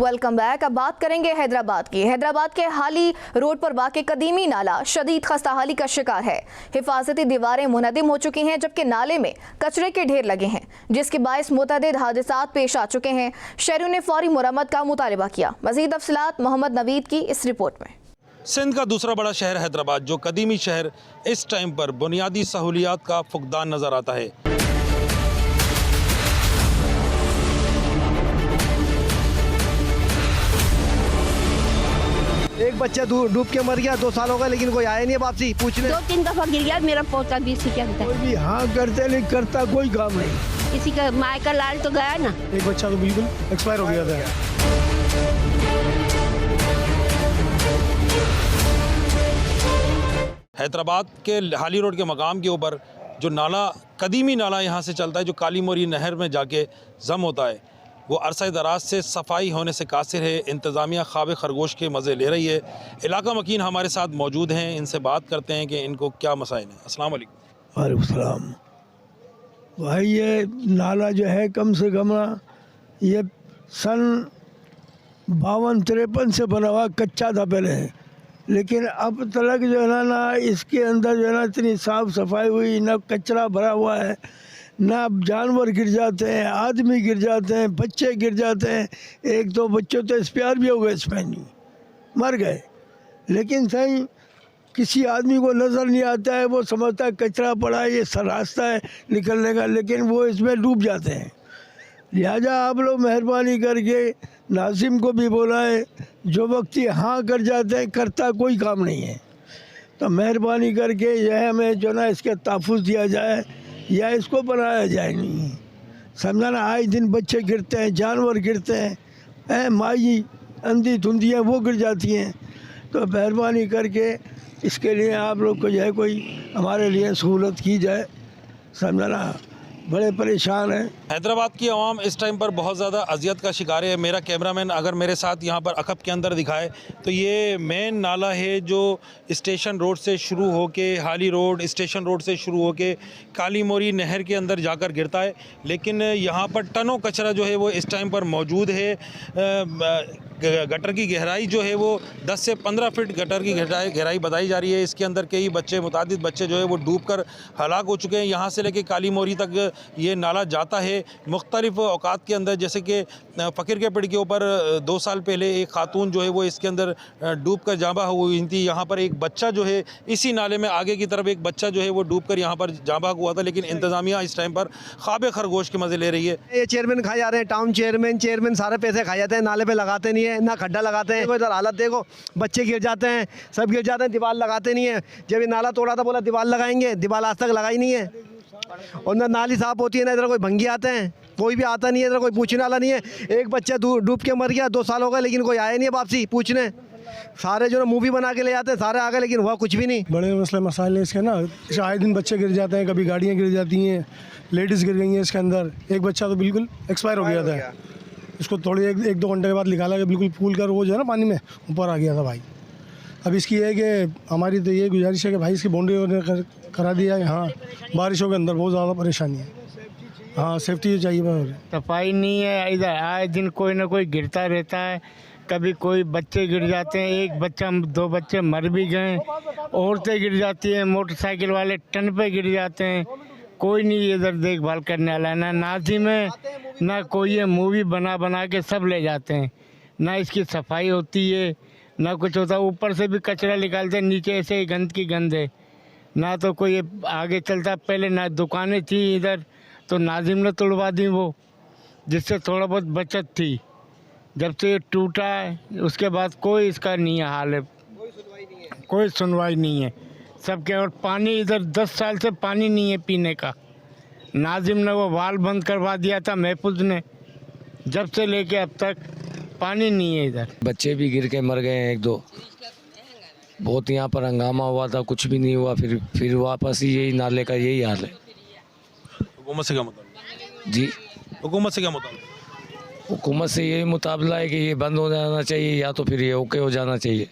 Welcome back. अब बात करेंगे हैदराबाद की। हैदराबाद के हाली रोड पर वाक़ कदीमी नाला शदीद खस्ताहाली का शिकार है। हिफाजती दीवारें मुनहदिम हो चुकी हैं, जबकि नाले में कचरे के ढेर लगे हैं, जिसके बायस मुतअद्दिद हादिसात पेश आ चुके हैं। शहरियों ने फौरी मुरम्मत का मुतालबा किया। मज़ीद तफसीलात मोहम्मद नवीद की इस रिपोर्ट में। सिंध का दूसरा बड़ा शहर हैदराबाद, जो कदीमी शहर, इस टाइम पर बुनियादी सहूलियात का फुकदान नज़र आता है। एक बच्चा डूब के मर गया, 2 साल हो गए, लेकिन कोई आया नहीं वापसी पूछने। 2-3 दफा गिर गया मेरा पोता भी, इसी के अंदर। कोई भी हाँ करते नहीं करता, कोई काम नहीं। किसी का माँ का लाल तो गया ना। एक बच्चा तो बिल्कुल एक्सपायर हो गया था। हैदराबाद के हाली रोड के मकाम के ऊपर जो नाला, कदीमी नाला यहाँ से चलता है, जो काली मोरी नहर में जाके जम होता है, वो अरसा दराज से सफाई होने से कासिर है। इंतज़ामिया ख्वाब खरगोश के मज़े ले रही है। इलाका मकीन हमारे साथ मौजूद हैं, इनसे बात करते हैं कि इनको क्या मसाइल हैं। अस्सलाम वालेकुम। वालेकुम सलाम। भाई ये नाला जो है कम से कम ये सन 52-53 से बना हुआ, कच्चा था पहले, लेकिन अब तक जो है ना इसके अंदर जो है ना इतनी साफ़ सफाई हुई, ना कचरा भरा हुआ है, ना जानवर गिर जाते हैं, आदमी गिर जाते हैं, बच्चे गिर जाते हैं। एक दो बच्चे तो एक्सपायर भी हो गए, इसमें मर गए, लेकिन सही किसी आदमी को नज़र नहीं आता है। वो समझता है कचरा पड़ा है, ये रास्ता है निकलने का, लेकिन वो इसमें डूब जाते हैं। लिहाजा आप लोग मेहरबानी करके नाजिम को भी बोला है, जो व्यक्ति हाँ कर जाते हैं, करता कोई काम नहीं है, तो मेहरबानी करके यह हमें जो ना इसके तहफ़्फ़ुज़ दिया जाए या इसको बनाया जाए। नहीं समझाना, आए दिन बच्चे गिरते हैं, जानवर गिरते हैं, माई अंधी धुंधियाँ वो गिर जाती हैं। तो मेहरबानी करके इसके लिए आप लोग को जो है कोई हमारे लिए सहूलत की जाए। समझाना, बड़े परेशान हैं। हैदराबाद की आवाम इस टाइम पर बहुत ज़्यादा अजियत का शिकार है। मेरा कैमरामैन अगर मेरे साथ यहाँ पर अकब के अंदर दिखाए तो ये मेन नाला है, जो स्टेशन रोड से शुरू होके, हाली रोड स्टेशन रोड से शुरू होके काली मोरी नहर के अंदर जाकर गिरता है। लेकिन यहाँ पर टनों कचरा जो है वो इस टाइम पर मौजूद है। गटर की गहराई जो है वो 10 से 15 फीट गटर की गहराई बताई जा रही है। इसके अंदर कई बच्चे, मुतादिद बच्चे जो है वो डूबकर हलाक हो चुके हैं। यहाँ से लेके काली मोरी तक ये नाला जाता है मुख्तलिफ औकात के अंदर। जैसे कि फ़कीर के पेड़ के ऊपर 2 साल पहले एक खातून जो है वो इसके अंदर डूब कर जाँबा हुई थी। यहाँ पर एक बच्चा जो है इसी नाले में आगे की तरफ एक बच्चा जो है वो डूब कर यहाँ पर जाँबा हुआ था। लेकिन इंतज़ामिया इस टाइम पर ख्वाब खरगोश के मज़े ले रही है। ये चेयरमैन खाए जा रहे हैं, टाउन चेयरमैन सारे पैसे खाए जाते हैं, नाले पे लगाते नहीं है, ना खड्डा लगाते हैं। इधर हालत देखो, बच्चे गिर जाते हैं, सब गिर जाते हैं, दीवार लगाते नहीं है। जब ये नाला तोड़ा था बोला दीवार लगाएंगे, दीवार आज तक लगाई नहीं है। और ना नाली साफ होती है, ना इधर कोई भंगी आते हैं, कोई भी आता नहीं है, इधर कोई पूछने वाला नहीं है। एक बच्चा डूब के मर गया, 2 साल हो गए, लेकिन कोई आया नहीं है वापसी पूछने। सारे जो ना मूवी बना के ले जाते हैं, सारे आ गए, लेकिन हुआ कुछ भी नहीं। बड़े मसाले इसके ना, आए दिन बच्चे गिर जाते हैं, कभी गाड़ियाँ गिर जाती हैं, लेडीज़ गिर गई हैं इसके अंदर। एक बच्चा तो बिल्कुल एक्सपायर हो गया था, इसको थोड़ी 1-2 घंटे के बाद निकाला गया, बिल्कुल फूल कर वो जो है ना पानी में ऊपर आ गया था भाई। अब इसकी है कि हमारी तो ये गुजारिश है कि भाई इसकी बाउंड्री करा दिया है। हाँ, बारिशों के अंदर बहुत ज़्यादा परेशानी है। हाँ, सेफ्टी चाहिए। सफाई नहीं है, इधर आए दिन कोई ना कोई गिरता रहता है। कभी कोई बच्चे गिर जाते हैं, 1 बच्चा 2 बच्चे मर भी गए, औरतें गिर जाती हैं, मोटरसाइकिल वाले टन पे गिर जाते हैं। कोई नहीं इधर देखभाल करने वाला, ना नाजिम है, ना कोई ये मूवी बना के सब ले जाते हैं। ना इसकी सफाई होती है, ना कुछ होता। ऊपर से भी कचरा निकालते हैं, नीचे ऐसे ही गंद की गंद है। ना तो कोई आगे चलता, पहले ना दुकानें थी इधर, तो नाजिम ने तोड़वा दी वो, जिससे थोड़ा बहुत बचत थी। जब से ये टूटा है उसके बाद कोई इसका नहीं है हाल है, कोई सुनवाई नहीं है सबके। और पानी इधर 10 साल से पानी नहीं है पीने का। नाजिम ने वो वाल बंद करवा दिया था महफूज ने, जब से लेके अब तक पानी नहीं है इधर। बच्चे भी गिर के मर गए हैं 1-2, बहुत यहाँ पर हंगामा हुआ था, कुछ भी नहीं हुआ। फिर वापस ही यही नाले का यही हाल है। हुकूमत से क्या मुताबिक? जी, हुकूमत से क्या मुताबिक? हुकूमत से यही मुताबिला है कि ये बंद हो जाना चाहिए, या तो फिर ये ओके हो जाना चाहिए,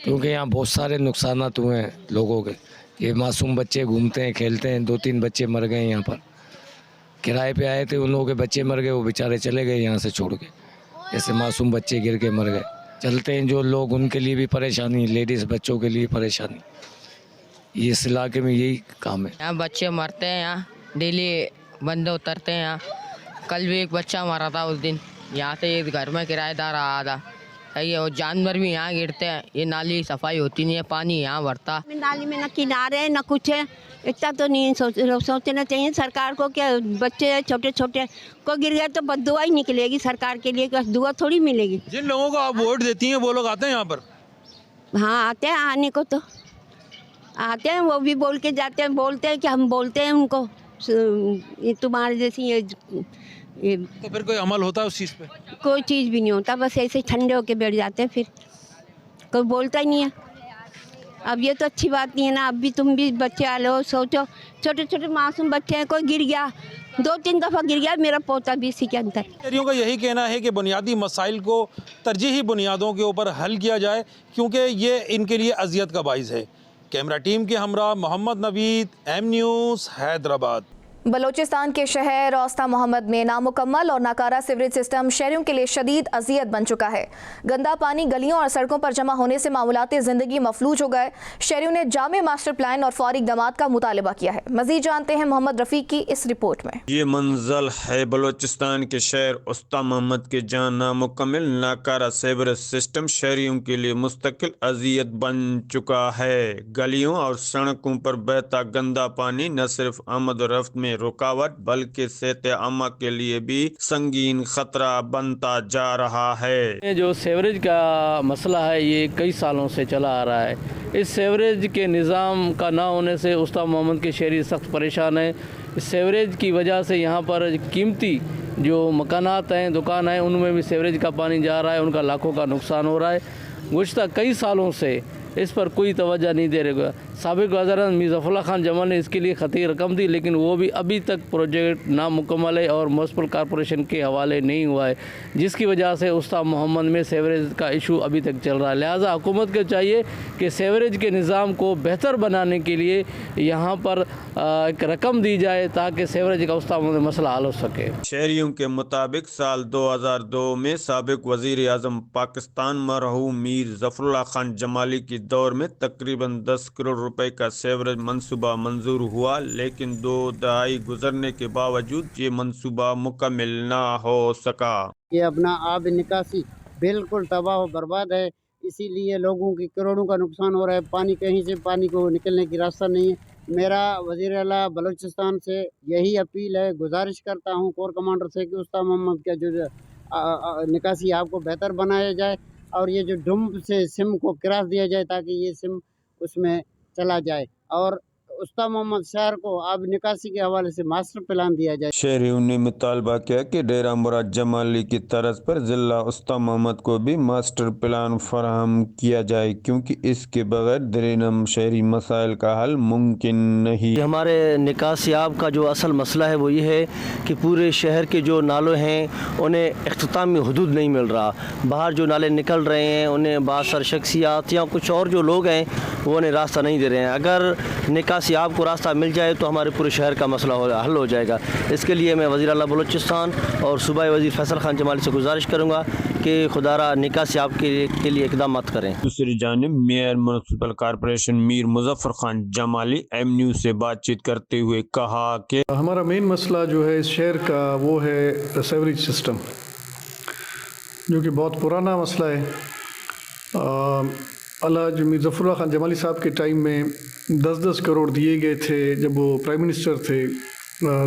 क्योंकि यहाँ बहुत सारे नुकसानात हुए हैं लोगों के। ये मासूम बच्चे घूमते हैं, खेलते हैं, 2-3 बच्चे मर गए यहाँ पर। किराए पे आए थे, उन लोगों के बच्चे मर गए, वो बेचारे चले गए यहाँ से छोड़ के। ऐसे मासूम बच्चे गिर के मर गए। चलते हैं जो लोग, उनके लिए भी परेशानी, लेडीज़ बच्चों के लिए परेशानी। ये इस इलाके में यही काम है। यहाँ बच्चे मरते हैं, यहाँ डेली बंदे उतरते हैं। यहाँ कल भी एक बच्चा मरा था उस दिन। यहाँ से एक घर में किराएदार आया था, ये और जानवर भी यहाँ गिरते हैं। ये नाली सफाई होती नहीं है, पानी यहाँ भरता। नाली में न किनारे है न कुछ है, इतना तो नहीं सोचना चाहिए सरकार को। क्या बच्चे छोटे छोटे को गिर गए तो बददुआ ही निकलेगी सरकार के लिए, दुआ थोड़ी मिलेगी। जिन लोगों को आप वोट देती हैं वो लोग आते हैं यहाँ पर? हाँ आते हैं, आने को तो आते हैं, वो भी बोल के जाते हैं, बोलते हैं कि हम बोलते हैं उनको ये तुम्हारे जैसी ये तो फिर कोई अमल होता है उस चीज़ पे? कोई चीज़ भी नहीं होता, बस ऐसे ठंडे होके बैठ जाते हैं, फिर कोई बोलता ही नहीं है। अब ये तो अच्छी बात नहीं है ना। अब भी तुम भी बच्चे वाले हो, सोचो छोटे छोटे मासूम बच्चे हैं, कोई गिर गया 2-3 दफ़ा गिर गया मेरा पोता भी इसी के अंदर। शहरियों का यही कहना है कि बुनियादी मसाइल को तरजीही बुनियादों के ऊपर हल किया जाए, क्योंकि ये इनके लिए अजियत का बाइस है। कैमरा टीम के हमरा मोहम्मद नवीद, एम न्यूज़, हैदराबाद। बलोचिस्तान के शहर रोस्ता मोहम्मद में नामुकम्मल और नाकारा सीवरेज सिस्टम शहरियों के लिए शदीद अजियत बन चुका है। गंदा पानी गलियों और सड़कों पर जमा होने से मामूलाती ज़िंदगी मफलूज हो गए। शहरियों ने जामे मास्टर प्लान और फौरी इक़दामात का मुतालबा किया है। मज़ीद जानते हैं मोहम्मद रफ़ीक की इस रिपोर्ट में। ये मंजल है बलोचिस्तान के शहर रोस्ता मोहम्मद के, जहाँ नामुकम्मल नाकारा सीवरेज सिस्टम शहरियों के लिए मुस्तकिल अजियत बन चुका है। गलियों और सड़कों पर बहता गंदा पानी न सिर्फ आमद और रफ्त में रुकावट बल्कि सेहत आमा के लिए भी संगीन खतरा बनता जा रहा है। ये जो सीवरेज का मसला है ये कई सालों से चला आ रहा है। इस सीवरेज के निज़ाम का ना होने से रोस्ता मोहम्मद के शहरी सख्त परेशान हैं। इस सीवरेज की वजह से यहाँ पर कीमती जो मकानात हैं, दुकान हैं, उनमें भी सीवरेज का पानी जा रहा है, उनका लाखों का नुकसान हो रहा है। गुज़श्ता कई सालों से इस पर कोई तवज्जो नहीं दे रहा। साबिक़ वज़ीर मीर ज़फ़रुल्लाह खान जमाल ने इसके लिए खती रकम दी, लेकिन वो भी अभी तक प्रोजेक्ट नामुकम्मल है और म्युनिसिपल कॉरपोरेशन के हवाले नहीं हुआ है, जिसकी वजह से रोस्ता मोहम्मद में सीवरेज का इशू अभी तक चल रहा है। लिहाजा हुकूमत को चाहिए कि सीवरेज के निज़ाम को बेहतर बनाने के लिए यहाँ पर एक रकम दी जाए ताकि सीवरेज का रोस्ता मोहम्मद मसला हल हो सके। शहरियों के मुताबिक साल 2002 में साबिक़ वज़ीर आज़म पाकिस्तान मरहूम मीर ज़फ़रुल्लाह खान जमाली की दौर में तकरीबन 10 करोड़ रुपए का सीवरेज मंसूबा मंजूर हुआ, लेकिन 2 दहाई गुजरने के बावजूद ये मंसूबा मुकम्मल ना हो सका। ये अपना आब निकासी बिल्कुल तबाह और बर्बाद है, इसीलिए लोगों की करोड़ों का नुकसान हो रहा है। पानी कहीं से पानी को निकलने की रास्ता नहीं है। मेरा वज़ीर आला बलूचिस्तान से यही अपील है, गुजारिश करता हूँ कोर कमांडर से कि रोस्ता मोहम्मद का जो निकासी आपको बेहतर बनाया जाए और ये जो डुम्प से सिम को क्रॉस दिया जाए ताकि ये सिम उसमें चला जाए और रोस्ता मोहम्मद शहर को अब निकासी के हवाले से मास्टर प्लान दिया जाए। शहरियों ने मुतालबा किया कि डेरा मुराद जमाली की तर्ज पर जिला रोस्ता मोहम्मद को भी मास्टर प्लान फराहम किया जाए, क्योंकि इसके बगैर दरेनम शहरी मसाइल का हल मुमकिन नहीं। हमारे निकासियाब का जो असल मसला है वो ये है कि पूरे शहर के जो नाले हैं उन्हें इख्तितामी हुदूद नहीं मिल रहा। बाहर जो नाले निकल रहे हैं उन्हें बासर शख्सियात या कुछ और जो लोग हैं वो उन्हें रास्ता नहीं दे रहे हैं। अगर निकासियाब को रास्ता मिल जाए तो हमारे पूरे शहर का मसला हल हो जाएगा। इसके लिए मैं वज़ीर आला बलूचिस्तान और सूबाई वज़ीर फैसल खान जमाली से गुजारिश करूँगा कि खुदारा निकासियाब के लिए इक़दाम करें। दूसरी जानिब mayor municipal corporation Mir Muzaffar Khan Jamali M news से बातचीत करते हुए कहा कि हमारा मेन मसला जो है इस शहर का वो है सीवरेज सिस्टम, जो कि बहुत पुराना मसला है। अलहाज मीर ज़फ़रुल्लाह खान जमाली साहब के टाइम में 10-10 करोड़ दिए गए थे जब वो प्राइम मिनिस्टर थे।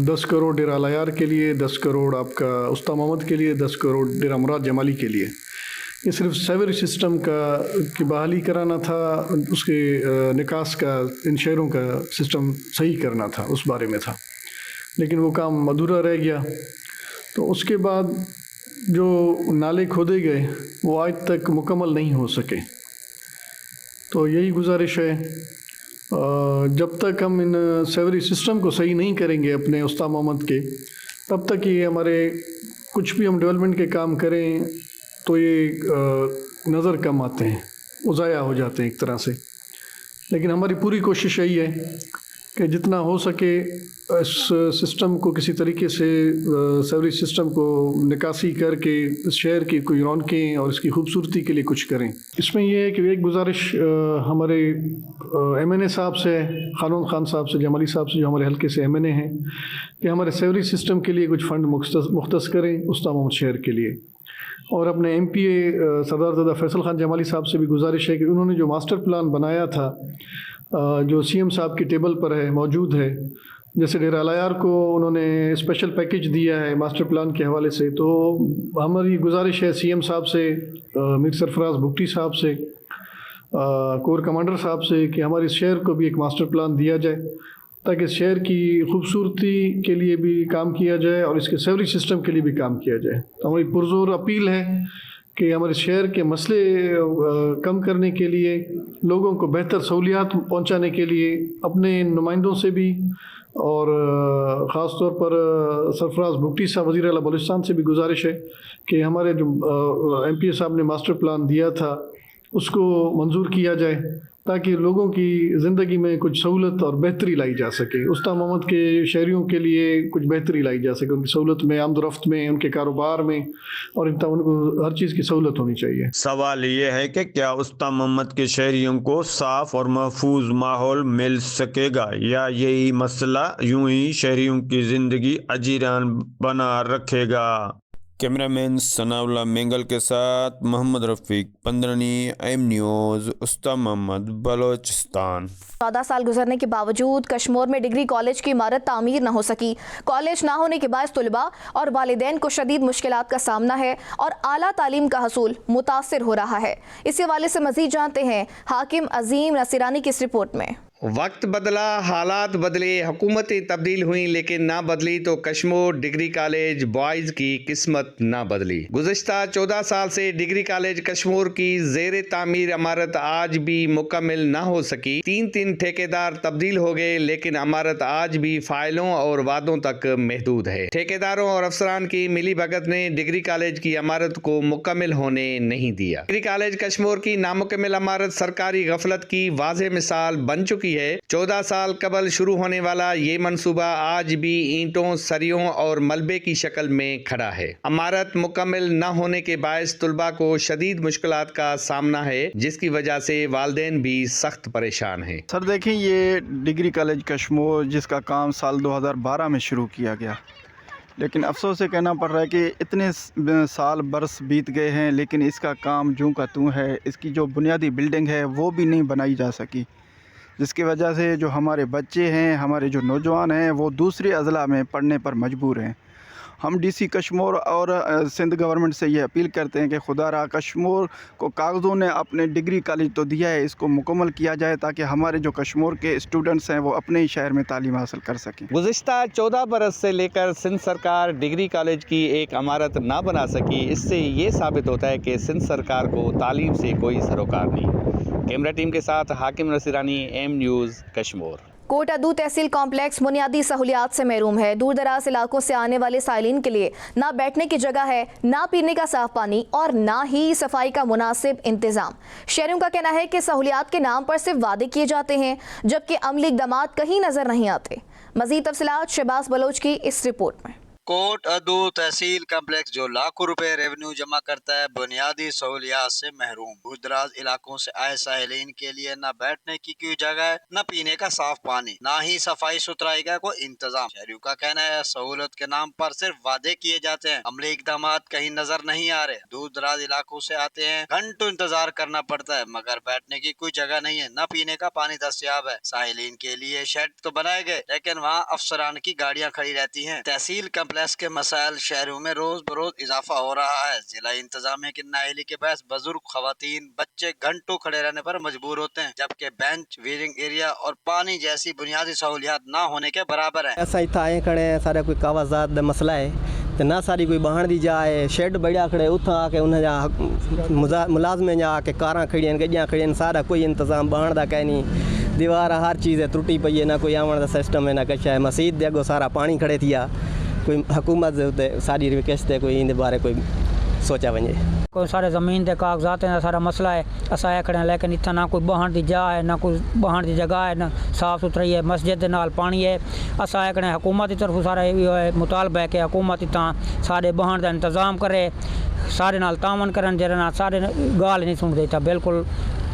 10 करोड़ डेरा लायार के लिए, 10 करोड़ आपका रोस्ता मोहम्मद के लिए, 10 करोड़ डेरा मुराद जमाली के लिए। ये सिर्फ सीवरेज सिस्टम की बहाली कराना था, उसके निकास का इन शहरों का सिस्टम सही करना था, उस बारे में था, लेकिन वो काम अधूरा रह गया। तो उसके बाद जो नाले खोदे गए वो आज तक मुकम्मल नहीं हो सके। तो यही गुजारिश है, जब तक हम इन सीवरेज सिस्टम को सही नहीं करेंगे अपने रोस्ता मोहम्मद के, तब तक ये हमारे कुछ भी हम डेवलपमेंट के काम करें तो ये नज़र कम आते हैं, वो ज़ाया हो जाते हैं एक तरह से। लेकिन हमारी पूरी कोशिश यही है कि जितना हो सके इस सिस्टम को किसी तरीके से सीवरेज सिस्टम को निकासी करके शहर की कोई रौनकें और इसकी खूबसूरती के लिए कुछ करें। इसमें यह है कि एक गुजारिश हमारे MNA साहब से, खानून खान साहब से, जमाली साहब से, जो हमारे हल्के से MNA हैं, कि हमारे सीवरेज सिस्टम के लिए कुछ फ़ंड मुख्तस करें उस्ताद मोहम्मद शहर के लिए। और अपने MPA सरदारज़ादा फैसल खान जमाली साहब से भी गुजारिश है कि उन्होंने जो मास्टर प्लान बनाया था जो CM साहब की टेबल पर है, मौजूद है, जैसे डेरा अलायार को उन्होंने स्पेशल पैकेज दिया है मास्टर प्लान के हवाले से, तो हमारी गुजारिश है CM साहब से, मीर सरफराज भुगटी साहब से, कोर कमांडर साहब से कि हमारे शहर को भी एक मास्टर प्लान दिया जाए ताकि शहर की खूबसूरती के लिए भी काम किया जाए और इसके सीवरेज सिस्टम के लिए भी काम किया जाए। तो हमारी पुरजोर अपील है कि हमारे शहर के मसले कम करने के लिए, लोगों को बेहतर सहूलियात पहुंचाने के लिए अपने नुमाइंदों से भी और ख़ास तौर पर सरफराज भुगटी साहब वज़ीर आला बलूचिस्तान से भी गुजारिश है कि हमारे जो MPA साहब ने मास्टर प्लान दिया था उसको मंजूर किया जाए ताकि लोगों की ज़िंदगी में कुछ सहूलत और बेहतरी लाई जा सके। उस्ताद मोहम्मद के शहरियों के लिए कुछ बेहतरी लाई जा सके, उनकी सहूलत में, आमदोरफ्त में, उनके कारोबार में, और उनको हर चीज़ की सहूलत होनी चाहिए। सवाल ये है कि क्या उस्ताद मोहम्मद के शहरियों को साफ और महफूज माहौल मिल सकेगा या यही मसला यूं ही शहरियों की ज़िंदगी अजीरान बना रखेगा। कैमरामैन सनाउल्लाह मेंगल के साथ मोहम्मद रफीक, 15 AM न्यूज़, उस्ताद मोहम्मद, बलोचिस्तान। 14 साल गुजरने के बावजूद कश्मीर में डिग्री कॉलेज की इमारत तामीर न हो सकी। कॉलेज ना होने के बाद तलबा और वालिदैन को शदीद मुश्किलात का सामना है और आला तालीम का हसूल मुतासिर हो रहा है। इस हवाले से मजीद जानते हैं हाकिम अजीम नसीरानी की इस रिपोर्ट में। वक्त बदला, हालात बदले, हुकूमतें तब्दील हुई, लेकिन ना बदली तो कश्मीर डिग्री कॉलेज बॉयज़ की किस्मत ना बदली। गुज़िश्ता 14 साल से डिग्री कॉलेज कश्मीर की ज़ेर तामीर इमारत आज भी मुकम्मल ना हो सकी। 3 ठेकेदार तब्दील हो गए, लेकिन इमारत आज भी फाइलों और वादों तक महदूद है। ठेकेदारों और अफसरान की मिली भगत ने डिग्री कॉलेज की इमारत को मुकम्मल होने नहीं दिया। डिग्री कॉलेज कश्मीर की नामुकम्मल इमारत सरकारी गफलत की वाज़ेह मिसाल बन चुकी है। 14 साल कबल शुरू होने वाला ये मंसूबा आज भी ईंटों, सरियों और मलबे की शक्ल में खड़ा है। इमारत मुकम्मल न होने के बायस तुलबा को शदीद मुश्किलात का सामना है, जिसकी वजह से वालिदैन भी सख्त परेशान हैं। सर देखें, ये डिग्री कॉलेज कश्मीर जिसका काम साल 2012 में शुरू किया गया, लेकिन अफसोस से कहना पड़ रहा है कि इतने साल बरस बीत गए हैं, लेकिन इसका काम जूं का तूं है। इसकी जो बुनियादी बिल्डिंग है वो भी नहीं बनाई जा सकी, जिसकी वजह से जो हमारे बच्चे हैं, हमारे जो नौजवान हैं, वो दूसरे अज़ला में पढ़ने पर मजबूर हैं। हम DC कश्मीर और सिंध गवर्नमेंट से ये अपील करते हैं कि खुदा रहा कश्मीर को कागज़ों ने अपने डिग्री कॉलेज तो दिया है, इसको मुकम्मल किया जाए ताकि हमारे जो कश्मीर के स्टूडेंट्स हैं वो अपने ही शहर में तालीम हासिल कर सकें। गुज़िश्ता 14 बरस से लेकर सिंध सरकार डिग्री कॉलेज की एक इमारत ना बना सकी। इससे ये साबित होता है कि सिंध सरकार को तालीम से कोई सरोकार नहीं। कैमरा टीम के साथ हाकिम नसीरानी, AM न्यूज़, कश्मीर। कोटा दू तहसील कॉम्प्लेक्स बुनियादी सहूलियात से महरूम है। दूर दराज इलाकों से आने वाले साइलिन के लिए ना बैठने की जगह है, ना पीने का साफ पानी और ना ही सफाई का मुनासिब इंतजाम। शहरियों का कहना है कि सहूलियात के नाम पर सिर्फ वादे किए जाते हैं, जबकि अमली इक़दामात कहीं नजर नहीं आते। मजीद तफसीलात शहबाज बलोच की इस रिपोर्ट में। कोट अदू तहसील कम्प्लेक्स जो लाखों रुपए रेवेन्यू जमा करता है, बुनियादी सहूलियात से महरूम। दूर दराज इलाकों से आए साहिलीन के लिए न बैठने की कोई जगह है, न पीने का साफ पानी, न ही सफाई सुथराई का कोई इंतजाम। शहरियों का कहना है सहूलत के नाम पर सिर्फ वादे किए जाते हैं, अमली इक़दामात कहीं नजर नहीं आ रहे। दूर दराज इलाकों से आते हैं, घंटों इंतजार करना पड़ता है, मगर बैठने की कोई जगह नहीं है, न पीने का पानी दस्तयाब है। साहिलीन के लिए शेड तो बनाए गए, लेकिन वहाँ अफसरान की गाड़ियाँ खड़ी रहती है। तहसील के मसाइल शहरों में रोज बरोज इजाफा हो रहा है। जिला इंतजामिया की नाअहली के बहस बुजुर्ग, खवातीन, बच्चे घंटों खड़े रहने पर मजबूर होते हैं, जबकि बेंच, वीरिंग एरिया और पानी जैसी बुनियादी सहूलियात ना होने के बराबर है। ऐसा ही था खड़े हैं, सारा कोई कागजात दा मसला है तो ना सारी कोई बहन दी जाए। शेड बढ़िया खड़े उथा आके उन्हें जा मुलाजमे जा आके कारां खड़ियां, गड्डियां खड़ियां, सारा कोई इंतजाम बहन दा कह नहीं। दीवार हर चीज़ है त्रुटी पई है, ना कोई आवन दा सिस्टम है, ना कुछ है। मसीद दे अगो सारा पानी खड़े थिया, कोई हुकूमत सारी रिक्वेस्ट है कोई इन बारे कोई सोचा वञे। कोई सारे ज़मीन के कागजात का सारा मसला है असा खड़े, लेकिन इतना ना कोई बहण की जा है, ना कोई बहण की जगह है, ना साफ सुथरी है, मस्जिद के नाल पानी है। असा खड़े हुकूमत की तरफ सारा ये मुतालबा है कि हुकूमत इतना सारे बहण का इंतजाम करे, सारे नाल तावन करन, जेरे नाल सारे गाल नहीं सुन देता बिल्कुल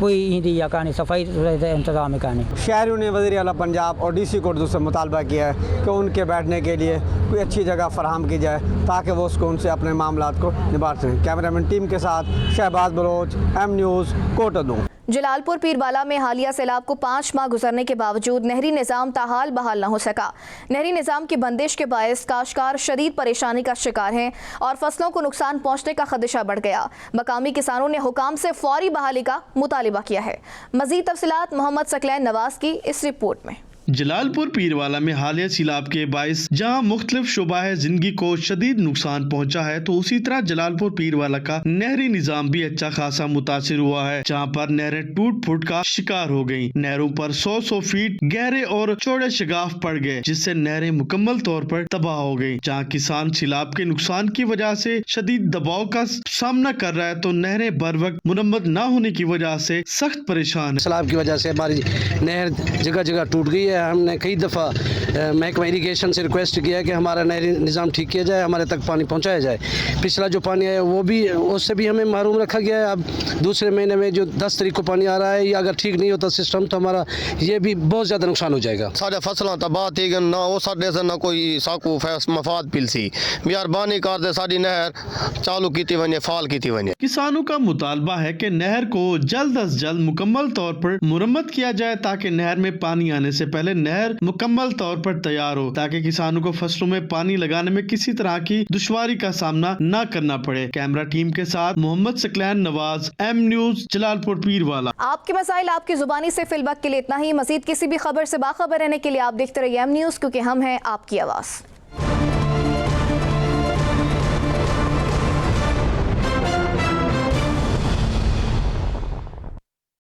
कोई हिंदी या कहानी सफाई इंतजाम का नहीं। शहरियों ने वज़ीर आला पंजाब और DC को उर्दू से मुतालबा किया है कि उनके बैठने के लिए कोई अच्छी जगह फराहम की जाए ताकि वो सुकून से अपने मामलात को निभा सकें। कैमरामैन टीम के साथ शहबाज बलोच, M न्यूज़, कोटद्दू। जलालपुर पीरवाला में हालिया सैलाब को 5 माह गुजरने के बावजूद नहरी निज़ाम ताहाल बहाल न हो सका। नहरी निज़ाम की बंदिश के बायस काश्तकार शदीद परेशानी का शिकार हैं और फसलों को नुकसान पहुँचने का खदशा बढ़ गया। मकामी किसानों ने हुकाम से फौरी बहाली का मुतालिबा किया है। मज़ीद तफसीलात मोहम्मद सकलैन नवाज की इस रिपोर्ट में। जलालपुर पीरवाला में हालिया सैलाब के बायस जहां मुख्तलिफ शुबाह जिंदगी को शदीद नुकसान पहुंचा है, तो उसी तरह जलालपुर पीरवाला का नहरी निजाम भी अच्छा खासा मुतासिर हुआ है, जहां पर नहरें टूट फूट का शिकार हो गयी। नहरों पर 100 फीट गहरे और चौड़े शगाफ पड़ गए, जिससे नहरें मुकम्मल तौर पर तबाह हो गयी। जहां किसान सैलाब के नुकसान की वजह से शदीद दबाव का सामना कर रहा है, तो नहरें बर वक्त मुरम्मत न होने की वजह से सख्त परेशान है। सैलाब की वजह से हमारी नहर जगह जगह टूट गई है। हमने कई दफ़ा महकमा इरीगेशन से रिक्वेस्ट किया है कि हमारा नहरी निज़ाम ठीक किया जाए, हमारे तक पानी पहुंचाया जाए। पिछला जो पानी आया वो भी उससे भी हमें महरूम रखा गया है। अब दूसरे महीने में जो 10 तारीख को पानी आ रहा है, या अगर ठीक नहीं होता सिस्टम तो हमारा ये भी बहुत ज़्यादा नुकसान हो जाएगा। सारे फसलों तबाह थी गन, ना वो साडे से ना कोई साकू मफाद पिलसी। मेहरबानी कर दे साडी नहर चालू की वने, फाल की वने। किसानों का मुतालबा है कि नहर को जल्द अज जल्द मुकम्मल तौर पर मुरम्मत किया जाए, ताकि नहर में पानी आने से पहले नहर मुकम्मल तौर पर तैयार हो, ताकि किसानों को फसलों में पानी लगाने में किसी तरह की दुश्वारी का सामना न करना पड़े। कैमरा टीम के साथ मोहम्मद सकलैन नवाज, M न्यूज़, जलालपुर पीरवाला। आपके मसाइल आपकी जुबानी से फिल वक्त के लिए इतना ही। मजीद किसी भी खबर से बाखबर रहने के लिए आप देखते रहिए M न्यूज़, क्योंकि हम हैं आपकी आवाज़।